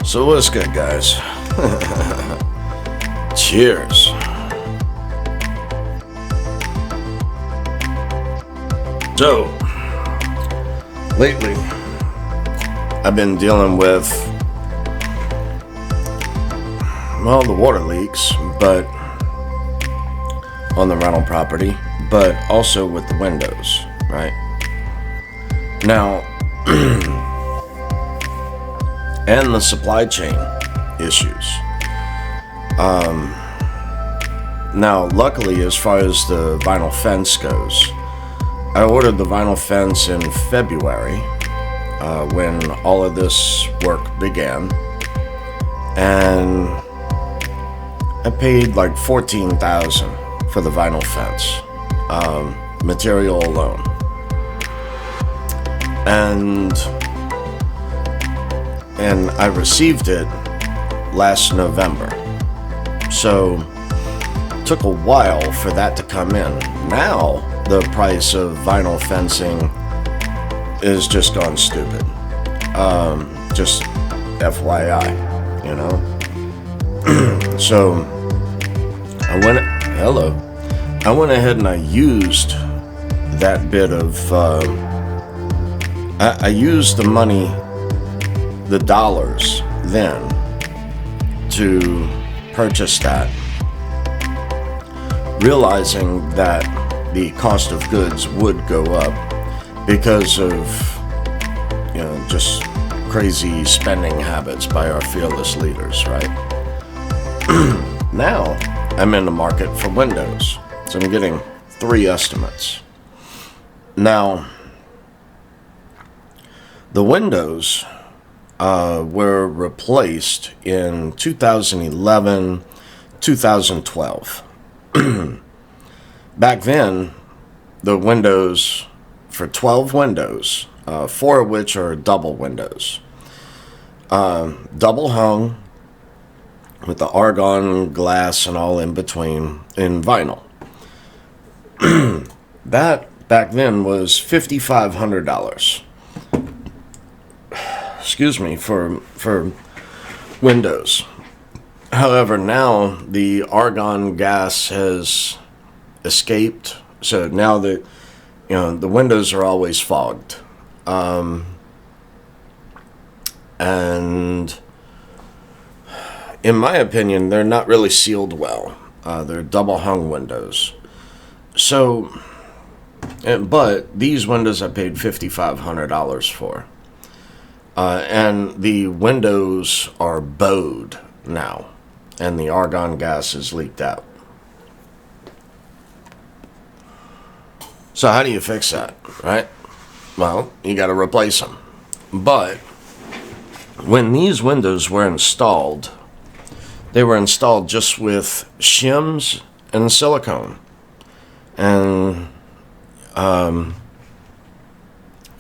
So what's good, guys? Cheers. So, lately, I've been dealing with, well, the water leaks, but on the rental property, but also with the windows, right? Now, and the supply chain issues. Now, luckily, as far as the vinyl fence goes, I ordered the vinyl fence in February when all of this work began, and I paid like $14,000 for the vinyl fence, material alone, and I received it last November. So it took a while for that to come in. Now the price of vinyl fencing is just gone stupid. Just FYI, you know. So I went ahead and I used that bit of I used the money, the dollars then, to purchase that, realizing that the cost of goods would go up because of, you know, just crazy spending habits by our fearless leaders, right? Now I'm in the market for windows, so I'm getting 3 estimates. Now, the windows were replaced in 2011, 2012. Back then, the windows, for 12 windows, 4 of which are double windows, double hung with the argon glass and all in between in vinyl. That back then was $5,500. Excuse me, for windows. However, now the argon gas has escaped, so now that, you know, the windows are always fogged, and in my opinion, they're not really sealed well. They're double hung windows. So, but these windows I paid $5,500 for. And the windows are bowed now, and the argon gas is leaked out. So how do you fix that, right? Well, you got to replace them. But when these windows were installed, they were installed just with shims and silicone.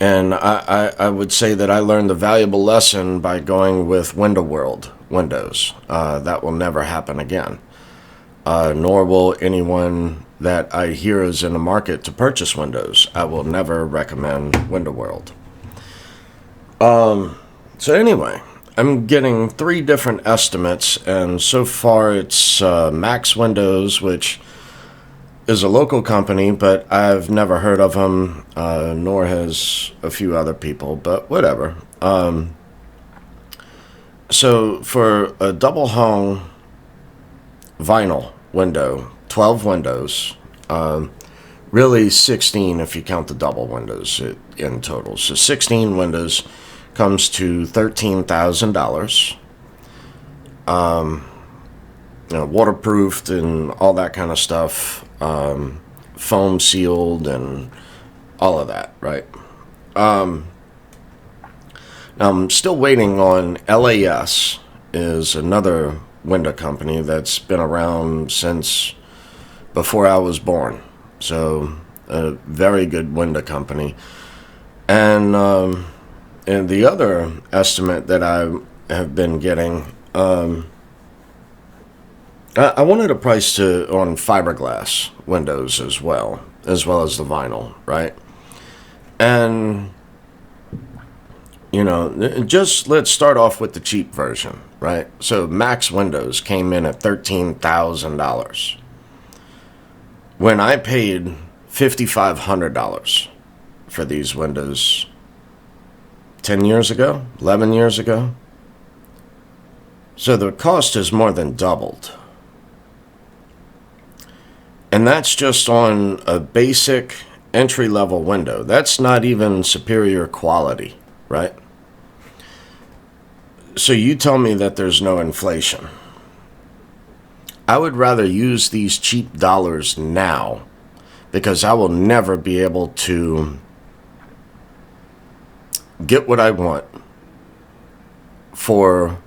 And I would say that I learned a valuable lesson by going with Window World windows. That will never happen again. Nor will anyone that I hear is in the market to purchase windows. I will never recommend Window World. So anyway, I'm getting 3 different estimates, and so far it's Max Windows, which is a local company, but I've never heard of them, nor has a few other people, but whatever. So for a double hung vinyl window, 12 windows, really 16 if you count the double windows in total. So 16 windows comes to $13,000. You know, waterproofed and all that kind of stuff, foam sealed and all of that, right? Now I'm still waiting on LAS, is another window company that's been around since before I was born. So a very good window company. And the other estimate that I have been getting, I wanted a price on fiberglass windows as well as the vinyl, right? And You know, just let's start off with the cheap version, right? So Max Windows came in at $13,000. When I paid $5,500 for these windows 10 years ago, 11 years ago, so the cost has more than doubled. And that's just on a basic entry-level window. That's not even superior quality, right? So you tell me that there's no inflation. I would rather use these cheap dollars now, because I will never be able to get what I want for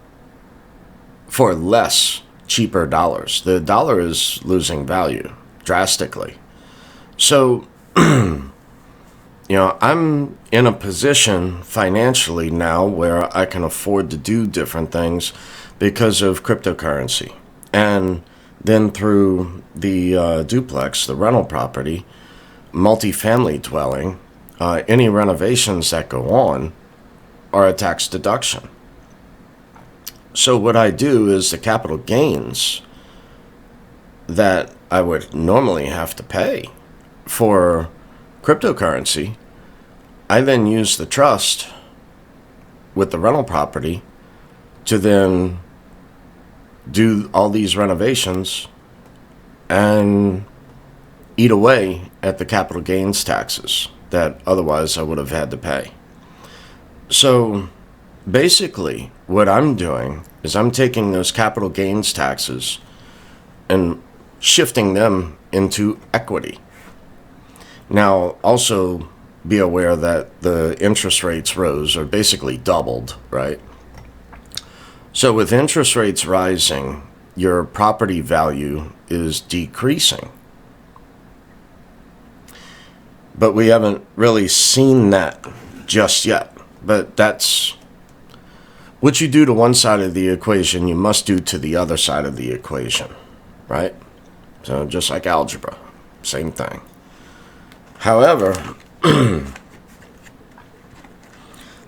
less cheaper dollars. The dollar is losing value drastically. So, I'm in a position financially now where I can afford to do different things because of cryptocurrency. And then through the duplex, the rental property, multifamily dwelling, any renovations that go on are a tax deduction. So what I do is the capital gains that I would normally have to pay for cryptocurrency, I then use the trust with the rental property to then do all these renovations and eat away at the capital gains taxes that otherwise I would have had to pay. So basically what I'm doing is I'm taking those capital gains taxes and shifting them into equity. Now, also be aware that the interest rates rose, or basically doubled, right? So with interest rates rising, your property value is decreasing. But we haven't really seen that just yet. But that's what you do to one side of the equation, you must do to the other side of the equation, right? So just like algebra, same thing. However,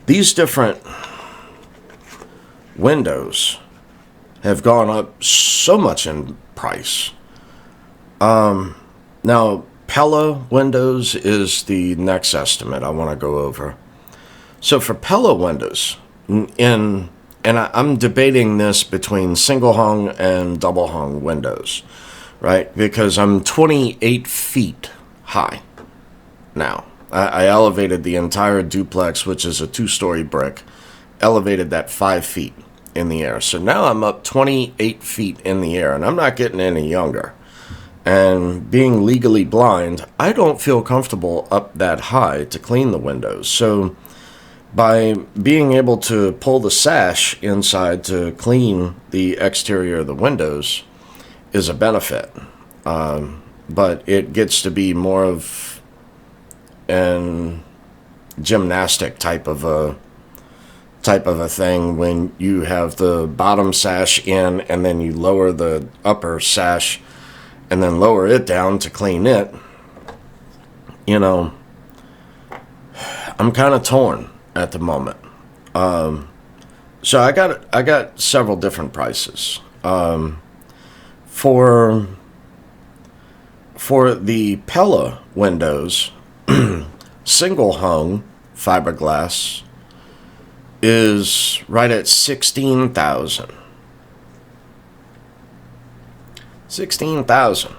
these different windows have gone up so much in price. Now, Pella windows is the next estimate I want to go over. So for Pella windows, and I'm debating this between single hung and double hung windows, right? Because I'm 28 feet high now. I elevated the entire duplex, which is a 2-story brick, elevated that 5 feet in the air. So now I'm up 28 feet in the air, and I'm not getting any younger. And being legally blind, I don't feel comfortable up that high to clean the windows. So by being able to pull the sash inside to clean the exterior of the windows is a benefit. But it gets to be more of an gymnastic type of a thing when you have the bottom sash in and then you lower the upper sash and then lower it down to clean it. You know, I'm kind of torn at the moment. So I got several different prices. For the Pella windows, single hung fiberglass is right at $16,000. $16,000.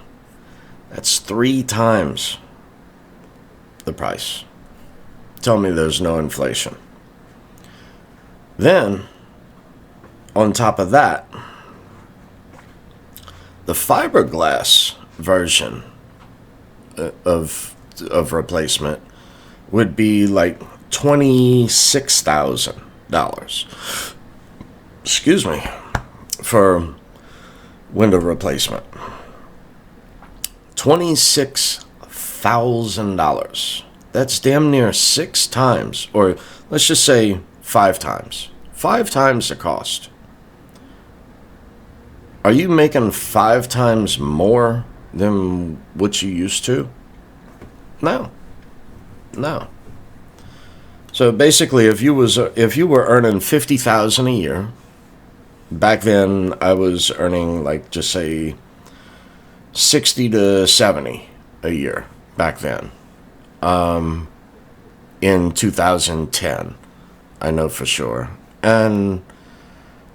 That's 3 times the price. Tell me there's no inflation. Then, on top of that, the fiberglass version of replacement would be like $26,000. Excuse me, for window replacement. $26,000. That's damn near 6 times, or let's just say 5 times. 5 times the cost. Are you making 5 times more than what you used to? No. So basically, if you were earning 50,000 a year, back then I was earning like just say 60 to 70 a year back then. In 2010, I know for sure, and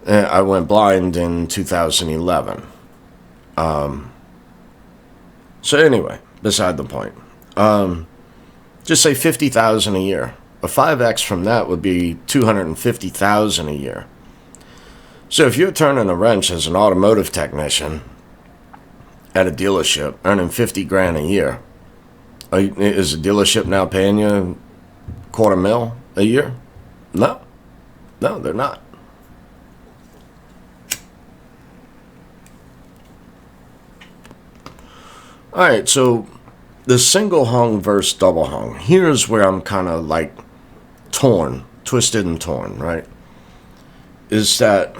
I went blind in 2011. So anyway, beside the point. Just say 50,000 a year. A 5x from that would be 250,000 a year. So if you're turning a wrench as an automotive technician at a dealership, earning 50 grand a year, is the dealership now paying you $250,000 a year? No, they're not. All right, so the single hung versus double hung. Here's where I'm kind of like twisted and torn, right? Is that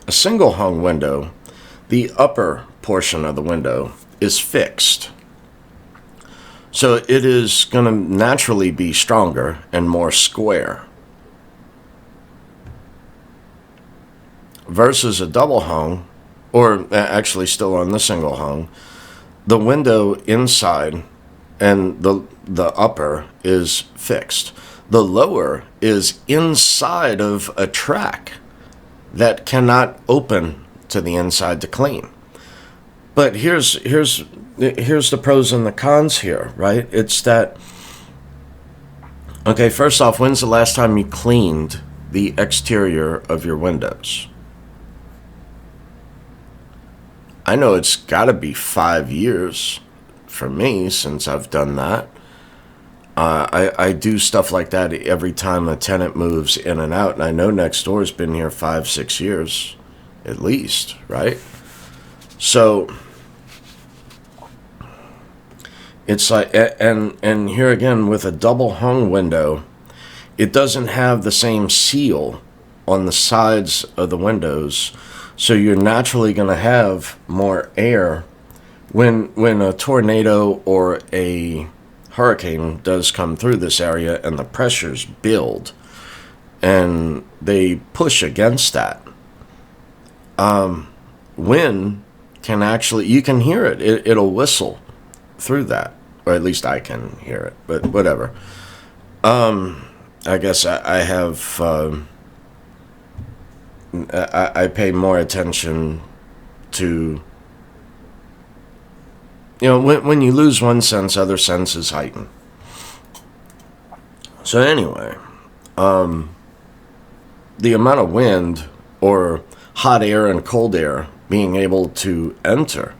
a single hung window, the upper portion of the window is fixed. So it is going to naturally be stronger and more square. Versus a double hung, or actually still on the single hung, the window inside and the upper is fixed. The lower is inside of a track that cannot open to the inside to clean. But here's the pros and the cons here, right? It's that, okay, first off, when's the last time you cleaned the exterior of your windows? I know it's got to be 5 years for me since I've done that. I do stuff like that every time a tenant moves in and out, and I know next door's been here 5-6 years at least, right? So it's like, and here again with a double hung window, it doesn't have the same seal on the sides of the windows, so you're naturally going to have more air when a tornado or a hurricane does come through this area and the pressures build and they push against that. Wind can actually, you can hear it. It'll whistle through that, or at least I can hear it, but whatever. I guess I have, I pay more attention to, you know, when you lose one sense, other senses heighten. So anyway, the amount of wind or hot air and cold air being able to enter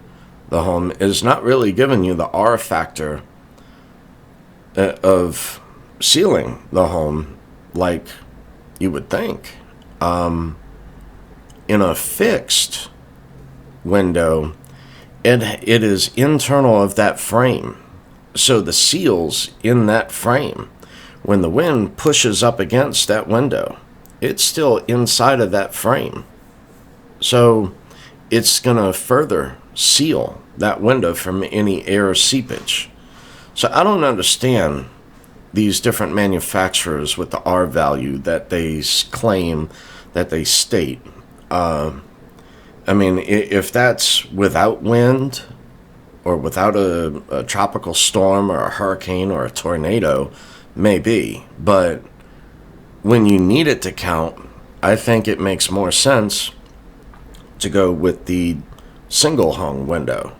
the home is not really giving you the R factor of sealing the home like you would think. In a fixed window, it is internal of that frame. So the seals in that frame, when the wind pushes up against that window, it's still inside of that frame. So it's going to further seal that window from any air seepage. So I don't understand these different manufacturers with the R value that they claim, that they state. I mean, if that's without wind or without a tropical storm or a hurricane or a tornado, maybe. But when you need it to count, I think it makes more sense to go with the single hung window,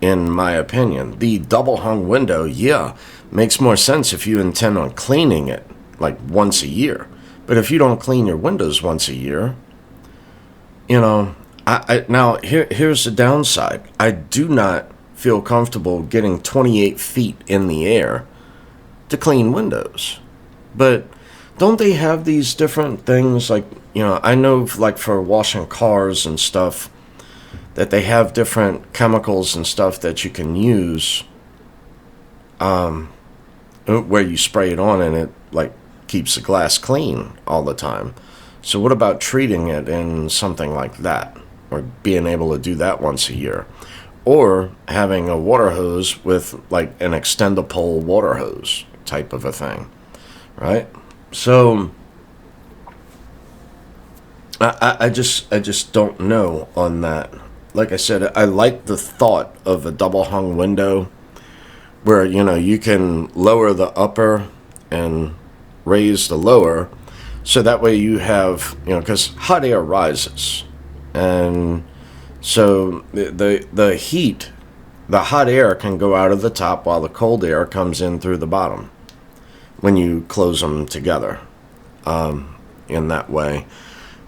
in my opinion. The double hung window, yeah, makes more sense if you intend on cleaning it like once a year. But if you don't clean your windows once a year, you know, now here's the downside. I do not feel comfortable getting 28 feet in the air to clean windows. But don't they have these different things, like, you know, I know like for washing cars and stuff, that they have different chemicals and stuff that you can use where you spray it on and it like keeps the glass clean all the time. So what about treating it in something like that, or being able to do that once a year, or having a water hose with like an extendable water hose type of a thing, right? So I just don't know on that. Like I said, I like the thought of a double hung window where, you can lower the upper and raise the lower, so that way you have, because hot air rises, and so the heat, the hot air can go out of the top while the cold air comes in through the bottom when you close them together, in that way.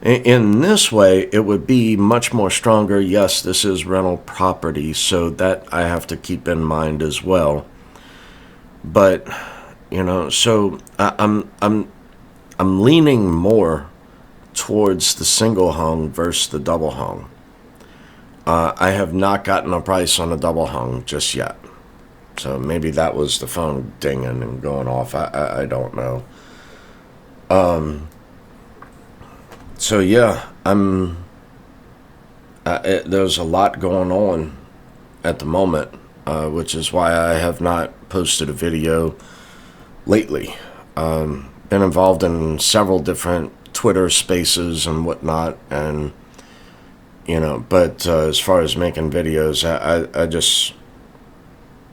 In this way, it would be much more stronger. Yes, this is rental property, so that I have to keep in mind as well. But so I'm leaning more towards the single hung versus the double hung. I have not gotten a price on a double hung just yet, so maybe that was the phone dinging and going off. I don't know. So yeah, there's a lot going on at the moment, which is why I have not posted a video lately. Been involved in several different Twitter spaces and whatnot, and but as far as making videos, I just,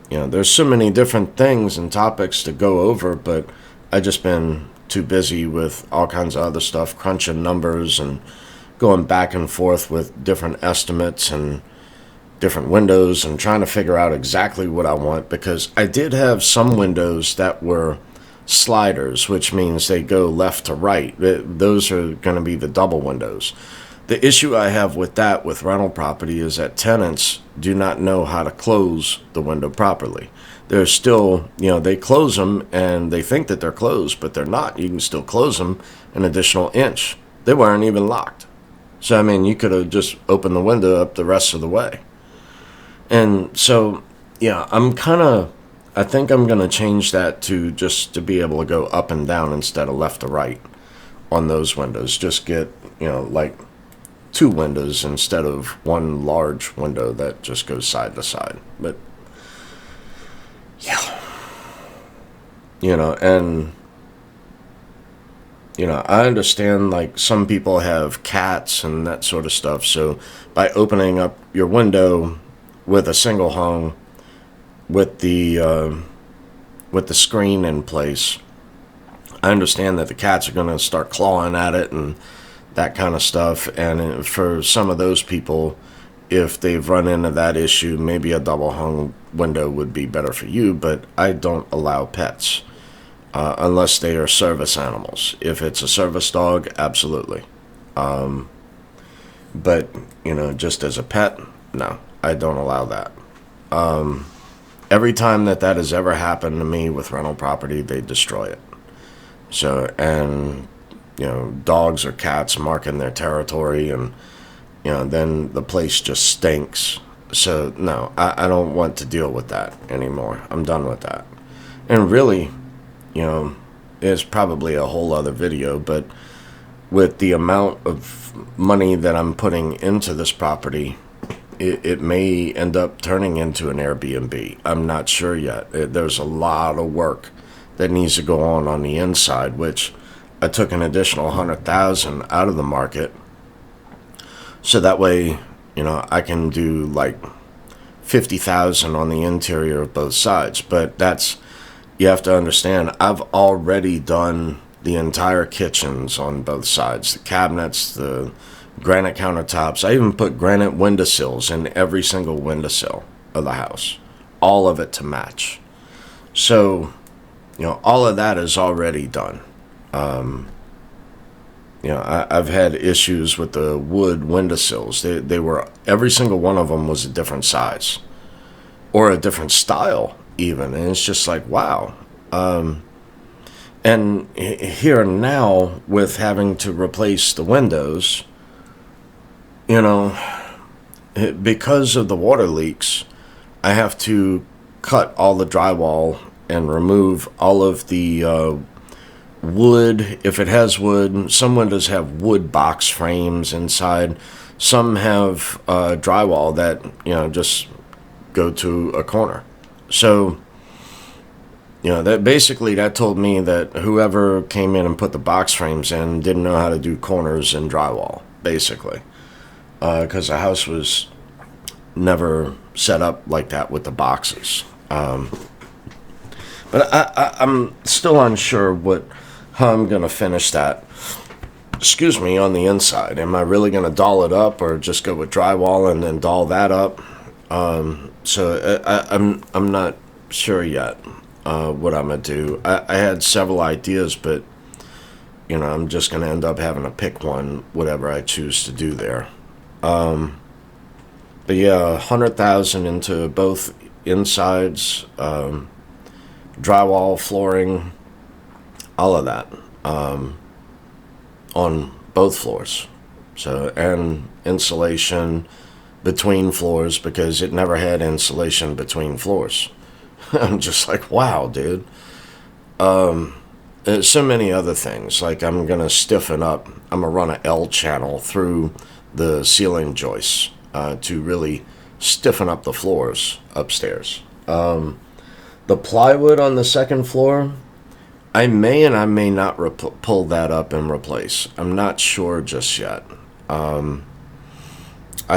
there's so many different things and topics to go over, but I just been too busy with all kinds of other stuff, crunching numbers and going back and forth with different estimates and different windows and trying to figure out exactly what I want, because I did have some windows that were sliders, which means they go left to right. Those are going to be the double windows. The issue I have with that, with rental property, is that tenants do not know how to close the window properly. They're still, they close them and they think that they're closed, but they're not. You can still close them an additional inch. They weren't even locked. So, I mean, you could have just opened the window up the rest of the way. And so, yeah, I think I'm going to change that to just to be able to go up and down instead of left to right on those windows. Just get, like 2 windows instead of one large window that just goes side to side. But yeah, and I understand, like, some people have cats and that sort of stuff, so by opening up your window with a single hung with the screen in place, I understand that the cats are going to start clawing at it and that kind of stuff. And for some of those people, if they've run into that issue, maybe a double hung window would be better for you. But I don't allow pets unless they are service animals. If it's a service dog, absolutely. But just as a pet, no, I don't allow that. Every time that has ever happened to me with rental property, they destroy it. So, and dogs or cats marking their territory, and then the place just stinks. So no, I don't want to deal with that anymore. I'm done with that. And really, it's probably a whole other video, but with the amount of money that I'm putting into this property, it may end up turning into an Airbnb. I'm not sure yet. There's a lot of work that needs to go on the inside, which I took an additional $100,000 out of the market, so that way, I can do like $50,000 on the interior of both sides. But you have to understand, I've already done the entire kitchens on both sides, the cabinets, the granite countertops. I even put granite windowsills in every single windowsill of the house, all of it to match. So, all of that is already done. I've had issues with the wood windowsills. They were, every single one of them was a different size or a different style even. And it's just like, wow. And here now, with having to replace the windows, because of the water leaks, I have to cut all the drywall and remove all of the wood. If it has wood, some windows have wood box frames inside. Some have drywall that, just go to a corner. So That basically that told me that whoever came in and put the box frames in didn't know how to do corners and drywall, basically, because the house was never set up like that with the boxes. But I'm still unsure how I'm going to finish that. Excuse me, on the inside. Am I really going to doll it up, or just go with drywall and then doll that up? So I'm not sure yet what I'm going to do. I had several ideas, but I'm just going to end up having to pick one, whatever I choose to do there. But yeah, 100,000 into both insides, drywall, flooring, all of that, on both floors. So, and insulation between floors, because it never had insulation between floors. I'm just like, wow, dude. There's so many other things. Like, I'm going to stiffen up. I'm going to run an L channel through the ceiling joists to really stiffen up the floors upstairs. The plywood on the second floor, I may and I may not pull that up and replace. I'm not sure just yet. I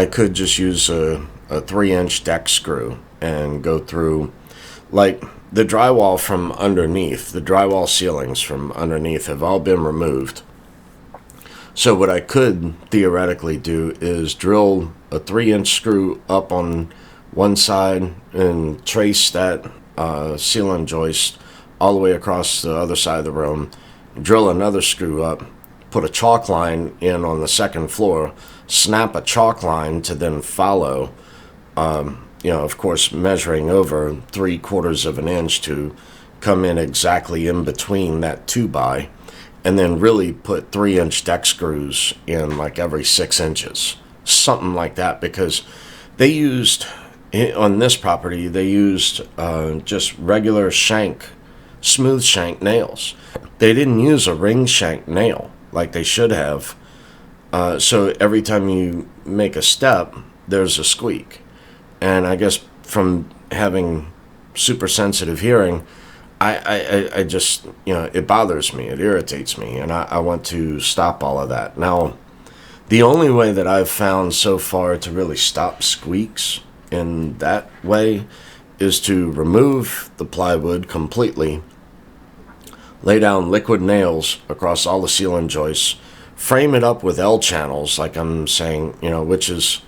could just use a 3-inch deck screw and go through, like, the drywall from underneath, the drywall ceilings from underneath have all been removed. So what I could theoretically do is drill a 3-inch screw up on one side and trace that ceiling joist all the way across the other side of the room, drill another screw up, put a chalk line in on the second floor, snap a chalk line to then follow, of course, measuring over 3/4 of an inch to come in exactly in between that 2x, and then really put 3-inch deck screws in like every 6 inches, something like that, because they used, on this property, they used just regular smooth shank nails. They didn't use a ring shank nail like they should have. So every time you make a step, there's a squeak. And I guess from having super sensitive hearing, I just, it bothers me, it irritates me, and I want to stop all of that. Now, the only way that I've found so far to really stop squeaks in that way is to remove the plywood completely, lay down liquid nails across all the ceiling joists, frame it up with L channels, like I'm saying, which is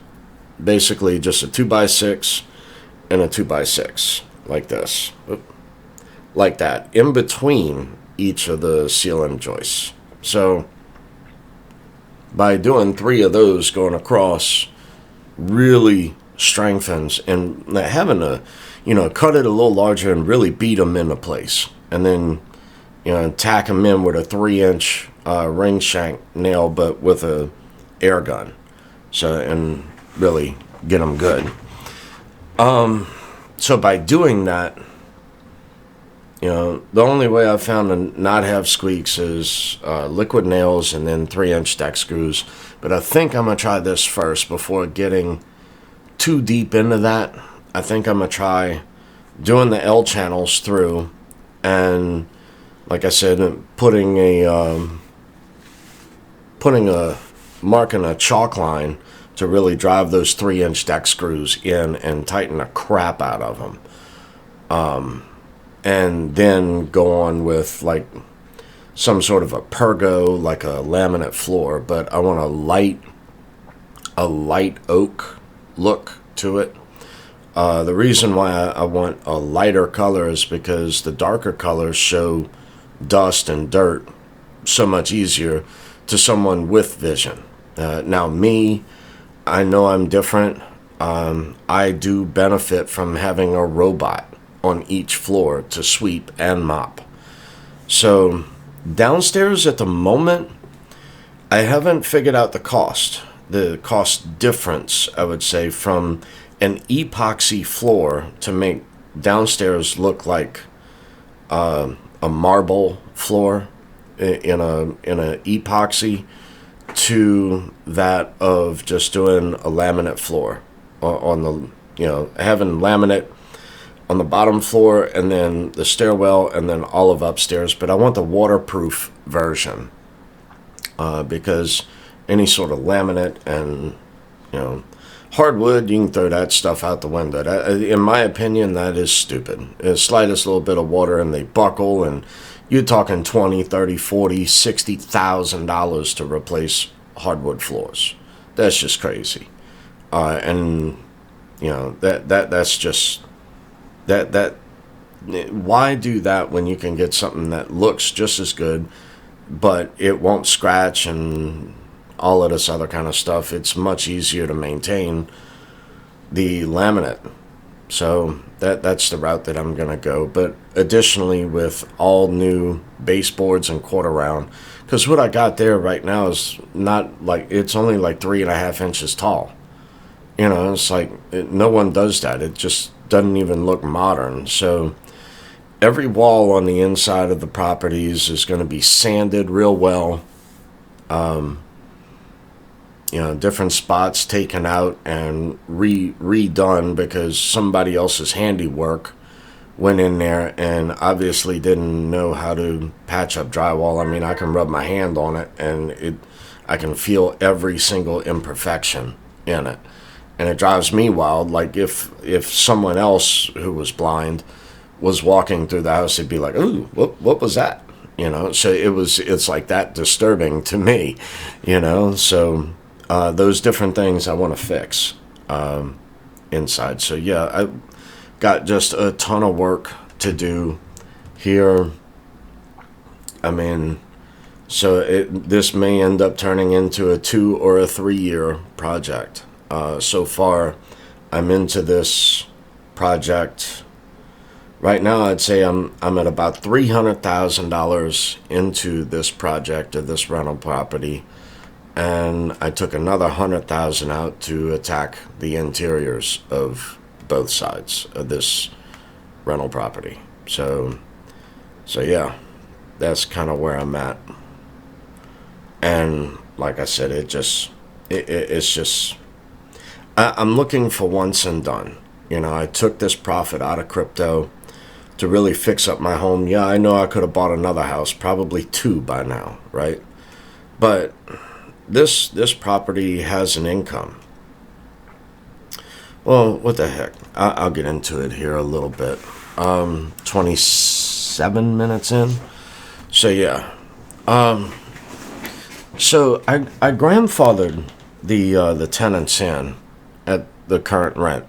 basically just a 2x6 and a 2x6, like this. Like that, in between each of the ceiling joists. So by doing 3 of those going across really strengthens, and having to, cut it a little larger and really beat them into place. And then, tack them in with a 3-inch ring shank nail, but with a air gun. So, and really get them good. So by doing that, the only way I've found to not have squeaks is liquid nails and then 3-inch deck screws. But I think I'm going to try this first before getting too deep into that. I think I'm going to try doing the L channels through, and like I said, marking a chalk line to really drive those 3-inch deck screws in and tighten the crap out of them. And then go on with like some sort of a pergo, like a laminate floor, but I want a light oak look to it. The reason why I want a lighter color is because the darker colors show dust and dirt so much easier to someone with vision. Now me, I know I'm different. I do benefit from having a robot on each floor to sweep and mop. So downstairs at the moment, I haven't figured out the cost difference, I would say, from an epoxy floor to make downstairs look like a marble floor in a epoxy, to that of just doing a laminate floor on the, having laminate on the bottom floor, and then the stairwell, and then all of upstairs. But I want the waterproof version, because any sort of laminate and, you know, hardwood, you can throw that stuff out the window. That, in my opinion, that is stupid. The slightest little bit of water and they buckle, and you're talking $20, $30, $40, $60,000 to replace hardwood floors. That's just crazy. And you know, that's just that. Why do that when you can get something that looks just as good, but it won't scratch and all of this other kind of stuff? It's much easier to maintain the laminate. So that's the route that I'm going to go. But additionally, with all new baseboards and quarter round, because what I got there right now is not like, it's only like 3.5 inches tall. You know, it's like no one does that. It just doesn't even look modern. So every wall on the inside of the properties is going to be sanded real well. You know, different spots taken out and redone because somebody else's handiwork went in there and obviously didn't know how to patch up drywall. I mean, I can rub my hand on it and I can feel every single imperfection in it. And it drives me wild. Like if someone else who was blind was walking through the house, they'd be like, "Ooh, what was that?" You know. So it's like that disturbing to me, you know. So those different things I want to fix inside. So yeah, I got just a ton of work to do here. I mean, so this may end up turning into a 2 or a 3 year project. So far, I'm into this project. Right now, I'd say I'm at about $300,000 into this project of this rental property, and I took another $100,000 out to attack the interiors of both sides of this rental property. So yeah, that's kind of where I'm at. And like I said, it's just. I'm looking for once and done. You know, I took this profit out of crypto to really fix up my home. Yeah, I know I could have bought another house, probably 2 by now, right? But this property has an income. Well, what the heck? I'll get into it here a little bit. 27 minutes in. So yeah. So I grandfathered the tenants in at the current rent.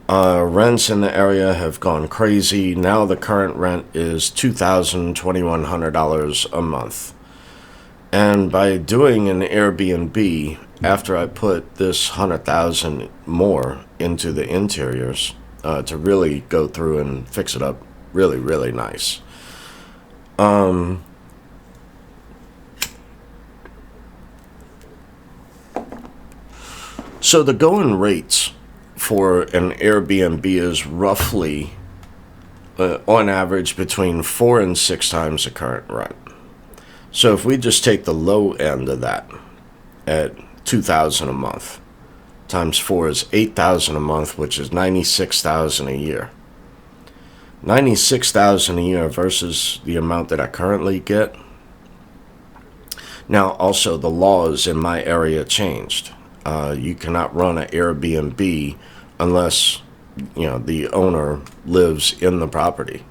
Rents in the area have gone crazy. Now the current rent is $2,100 a month. And by doing an Airbnb, after I put this $100,000 more into the interiors to really go through and fix it up really, really nice. So the going rates for an Airbnb is roughly, on average, between 4 and 6 times the current rent. So if we just take the low end of that at $2,000 a month, times 4 is $8,000 a month, which is $96,000 a year. $96,000 a year versus the amount that I currently get. Now, also the laws in my area changed. You cannot run an Airbnb unless, you know, the owner lives in the property.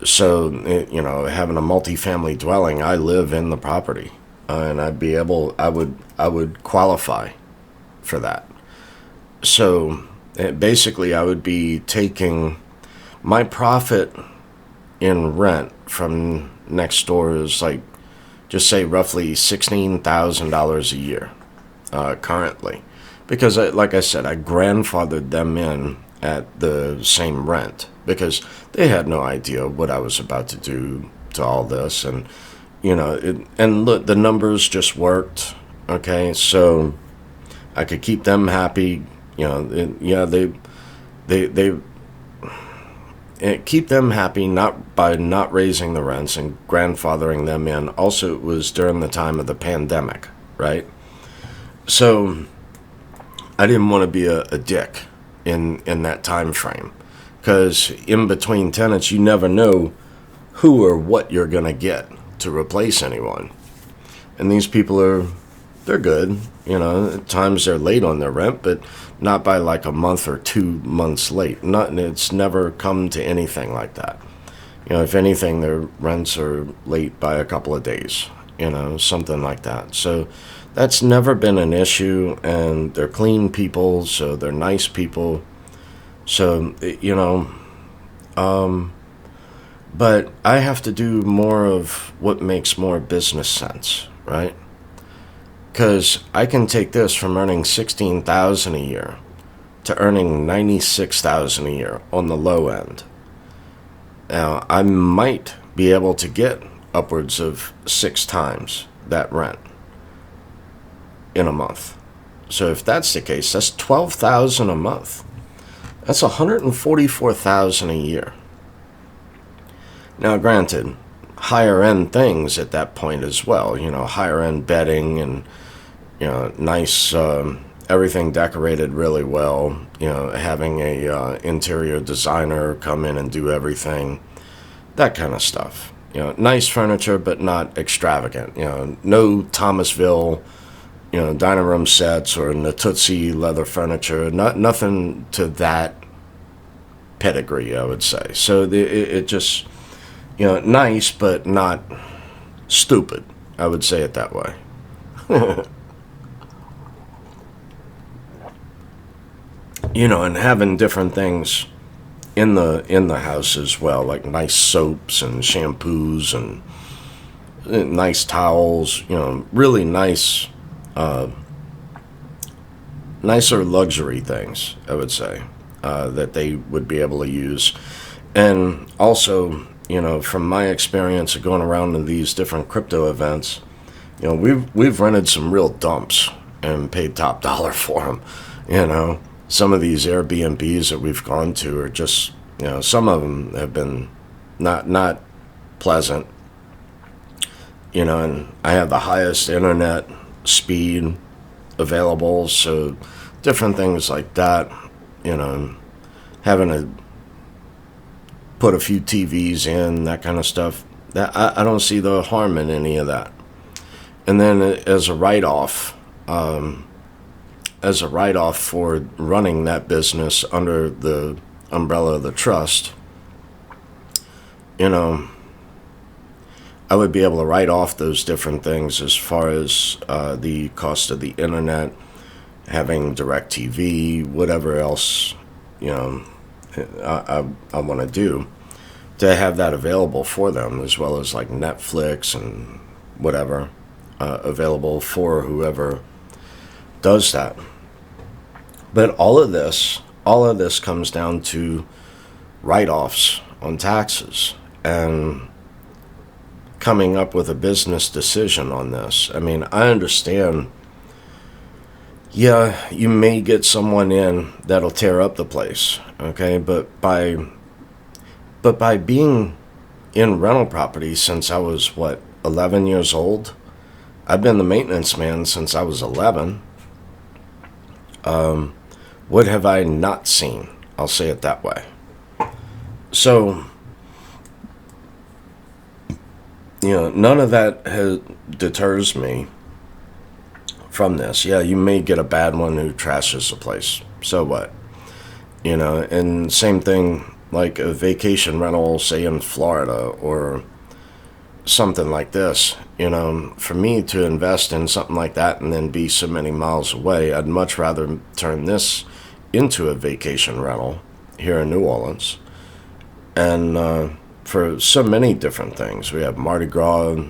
So, you know, having a multifamily dwelling, I live in the property, and I would qualify for that. So, basically, I would be taking my profit in rent from next door is like, just say roughly $16,000 a year. Currently, because like I said, I grandfathered them in at the same rent because they had no idea what I was about to do to all this, and you know, and look, the numbers just worked. Okay, so I could keep them happy. You know, they keep them happy not by not raising the rents and grandfathering them in. Also, it was during the time of the pandemic, right? So I didn't want to be a dick in that time frame. because in between tenants, you never know who or what you're going to get to replace anyone. And these people they're good. At times they're late on their rent, but not by like a month or 2 months late. It's never come to anything like that. If anything, their rents are late by a couple of days, something like that. So that's never been an issue, and they're clean people, so they're nice people. So, but I have to do more of what makes more business sense, right? Because I can take this from earning $16,000 a year to earning $96,000 a year on the low end. Now, I might be able to get upwards of 6 times that rent in a month. So if that's the case, that's $12,000 a month. That's $144,000 a year. Now, granted, higher end things at that point as well. Higher end bedding and nice everything decorated really well. Having a interior designer come in and do everything, that kind of stuff. Nice furniture, but not extravagant. No Thomasville, dining room sets or Natuzzi leather furniture. Nothing to that pedigree, I would say. So it just, nice, but not stupid. I would say it that way. And having different things in the house as well, like nice soaps and shampoos and nice towels. Really nice, nicer luxury things, I would say, that they would be able to use. And also, from my experience of going around to these different crypto events, we've rented some real dumps and paid top dollar for them. Some of these Airbnbs that we've gone to are just, some of them have been not pleasant. And I have the highest internet speed available, so different things like that. Having to put a few TVs in, that kind of stuff. That I don't see the harm in any of that. And then as a write-off for running that business under the umbrella of the trust, I would be able to write off those different things as far as the cost of the internet, having DirecTV, whatever else, I want to do, to have that available for them, as well as like Netflix and whatever available for whoever does that. But all of this comes down to write-offs on taxes and coming up with a business decision on this. I mean, I understand, yeah, you may get someone in that'll tear up the place, okay? But by being in rental property since I was, 11 years old? I've been the maintenance man since I was 11. What have I not seen? I'll say it that way. So, none of that deters me from this. Yeah, you may get a bad one who trashes the place. So what? And same thing like a vacation rental, say in Florida or something like this. For me to invest in something like that and then be so many miles away, I'd much rather turn this into a vacation rental here in New Orleans. And for so many different things. We have Mardi Gras,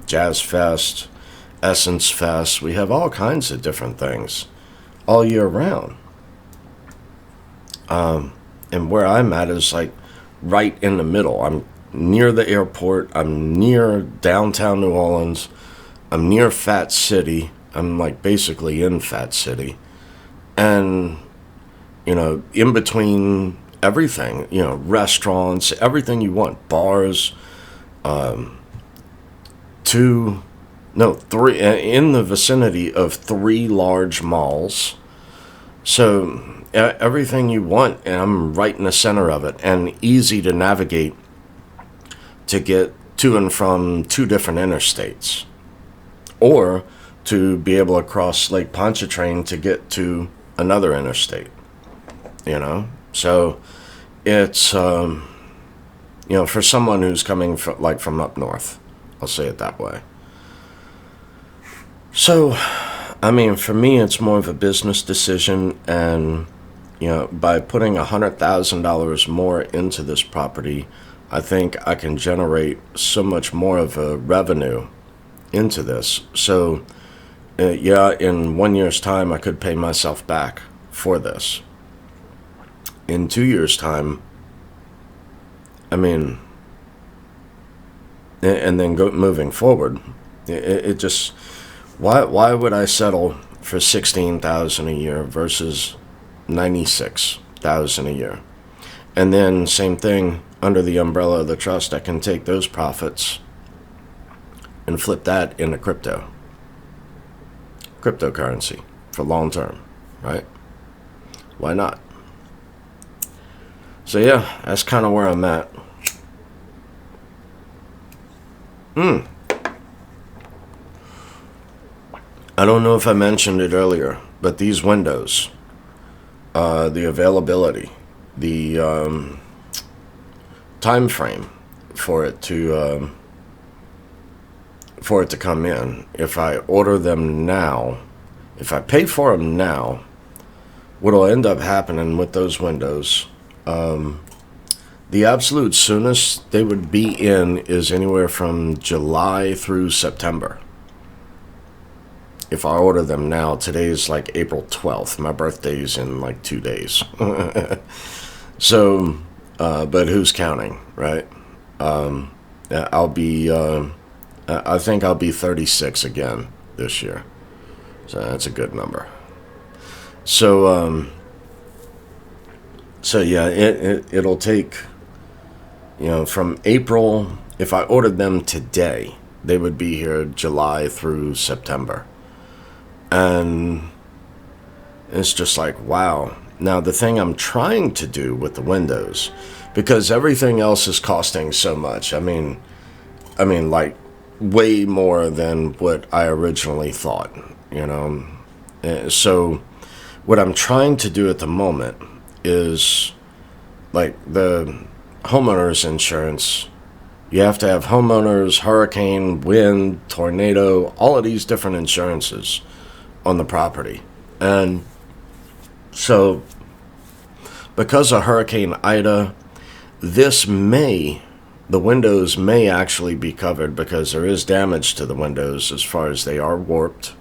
Jazz Fest, Essence Fest. We have all kinds of different things all year round. And where I'm at is like right in the middle. I'm near the airport. I'm near downtown New Orleans. I'm near Fat City. I'm like basically in Fat City. And, in between everything, restaurants, everything you want, bars, 3, in the vicinity of 3 large malls, So everything you want, and I'm right in the center of it, and easy to navigate to get to and from two different interstates, or to be able to cross Lake Pontchartrain to get to another interstate. So it's for someone who's coming from up north, I'll say it that way. So for me, it's more of a business decision, and by putting $100,000 more into this property, I think I can generate so much more of a revenue into this. So, in 1 year's time, I could pay myself back for this. In 2 years' time, and then moving forward, it just, why would I settle for $16,000 a year versus $96,000 a year? And then same thing, under the umbrella of the trust, I can take those profits and flip that into cryptocurrency for long term, right? Why not? So yeah, that's kind of where I'm at. I don't know if I mentioned it earlier, but these windows, the availability, the time frame for it to come in. If I order them now, if I pay for them now, what'll end up happening with those windows, the absolute soonest they would be in is anywhere from July through September. If I order them now, today is like April 12th. My birthday's in like 2 days. So, but who's counting, right? I think I'll be 36 again this year. So that's a good number. So, yeah, it'll take, from April, if I ordered them today, they would be here July through September. And it's just like, wow. Now, the thing I'm trying to do with the windows, because everything else is costing so much. I mean, like, way more than what I originally thought, So what I'm trying to do at the moment is, like, the homeowner's insurance. You have to have homeowners, hurricane, wind, tornado, all of these different insurances on the property. And so, because of Hurricane Ida, the windows may actually be covered, because there is damage to the windows as far as they are warped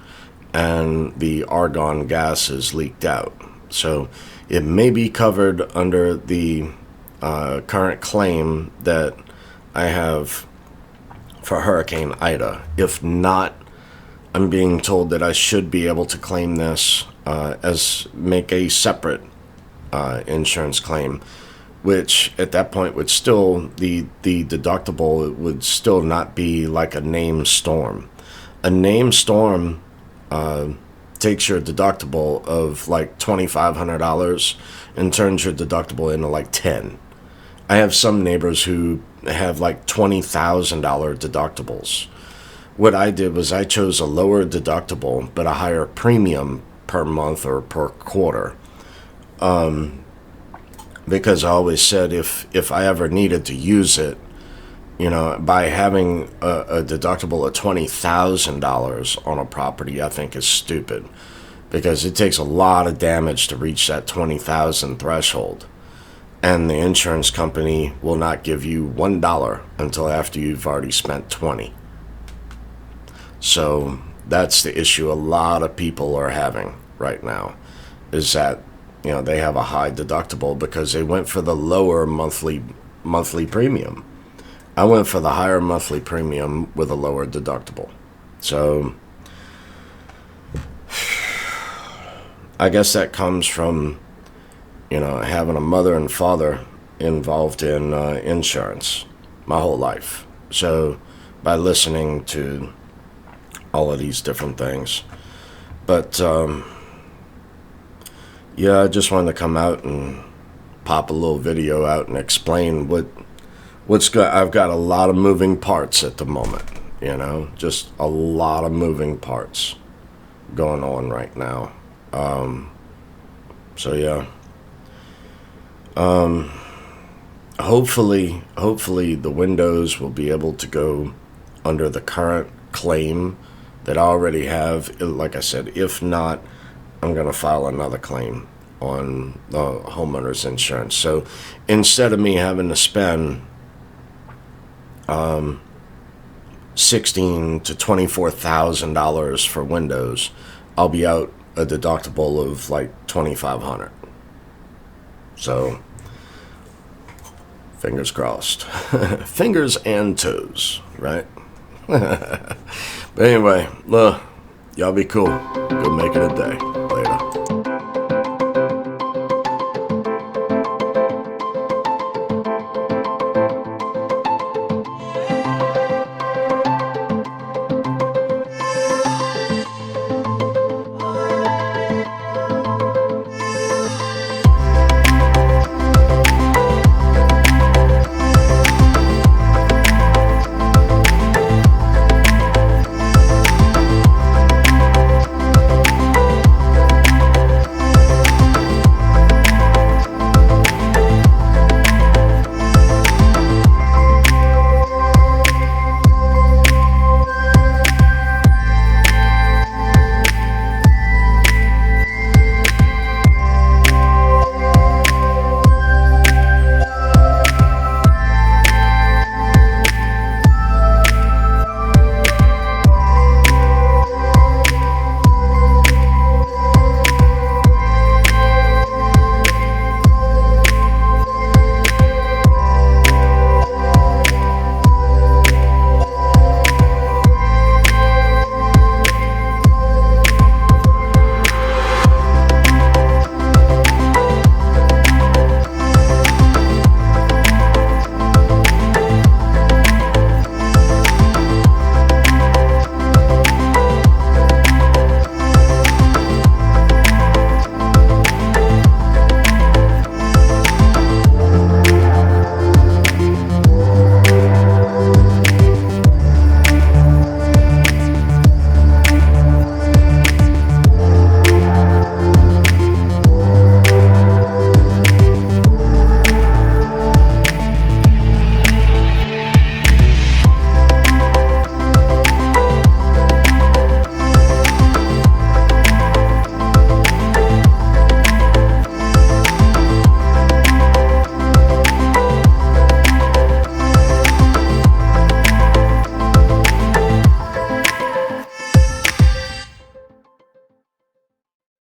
and the argon gas is leaked out. So it may be covered under the current claim that I have for Hurricane Ida. If not, I'm being told that I should be able to claim this make a separate insurance claim, which at that point would still, the deductible would still not be like a named storm. A named storm takes your deductible of like $2,500 and turns your deductible into like $10,000. I have some neighbors who have like $20,000 deductibles. What I did was I chose a lower deductible but a higher premium per month or per quarter, because I always said if I ever needed to use it, by having a deductible of $20,000 on a property, I think is stupid, because it takes a lot of damage to reach that $20,000 threshold, and the insurance company will not give you $1 until after you've already spent $20,000. So that's the issue a lot of people are having right now, is that they have a high deductible because they went for the lower monthly premium. I went for the higher monthly premium with a lower deductible. So I guess that comes from having a mother and father involved in insurance my whole life. So by listening to all of these different things. But yeah, I just wanted to come out and pop a little video out and explain I've got a lot of moving parts at the moment, just a lot of moving parts going on right now. So yeah. Hopefully the windows will be able to go under the current claim that I already have. Like I said, if not, I'm going to file another claim on the homeowner's insurance. So instead of me having to spend $16,000 to $24,000 for windows, I'll be out a deductible of like $2,500. So fingers crossed. Fingers and toes, right? But anyway, y'all be cool. Go make it a day. Later.